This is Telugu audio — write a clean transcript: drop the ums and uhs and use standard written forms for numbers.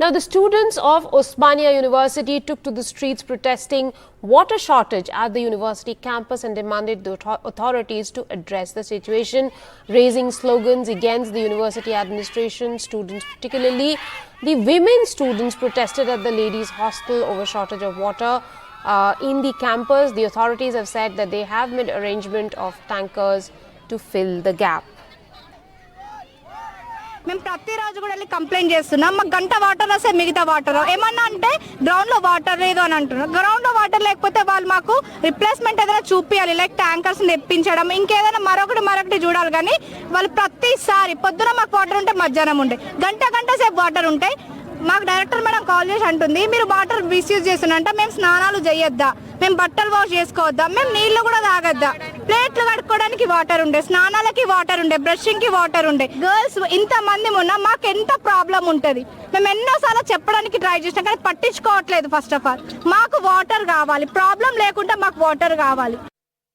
Now, the students of Osmania University took to the streets protesting water shortage at the university campus and demanded the authorities to address the situation, raising slogans against the university administration. Students, particularly the women students, protested at the ladies' hostel over shortage of water in the campus. The authorities have said that they have made arrangement of tankers to fill the gap. మేము ప్రతిరోజు కూడా వెళ్ళి కంప్లైంట్ చేస్తున్నాం. మాకు గంట వాటర్ వస్తే మిగతా వాటర్ ఏమన్నా అంటే గ్రౌండ్ లో వాటర్ లేదు అని అంటున్నారు. గ్రౌండ్ లో వాటర్ లేకపోతే వాళ్ళు మాకు రిప్లేస్మెంట్ ఏదైనా చూపించాలి, లైక్ ట్యాంకర్స్ తెప్పించడం, ఇంకేదైనా మరొకటి చూడాలి. కానీ వాళ్ళు ప్రతిసారి పొద్దున మాకు వాటర్ ఉంటే మధ్యాహ్నం ఉంటే గంట సేపు వాటర్ ఉంటాయి. మాకు డైరెక్టర్ మేడం కాల్ చేసి అంటుంది, మీరు వాటర్ మిస్యూజ్ చేస్తున్నారంట, మేము స్నానాలు చేయొద్దా, మేము బట్టలు వాష్ చేసుకోవద్దా, మేము నీళ్లు కూడా తాగొద్దా, ప్లేట్లు కడుక్కోవడానికి వాటర్ ఉండే, స్నానాలకి వాటర్ ఉండే, బ్రషింగ్ కి వాటర్ ఉండే. గర్ల్స్ ఇంతమంది ఉన్నా మాకు ఎంత ప్రాబ్లం ఉంటుంది. మేము ఎన్నోసార్లు చెప్పడానికి ట్రై చేసినాం కానీ పట్టించుకోవట్లేదు. ఫస్ట్ ఆఫ్ ఆల్ మాకు వాటర్ కావాలి, ప్రాబ్లం లేకుండా మాకు వాటర్ కావాలి.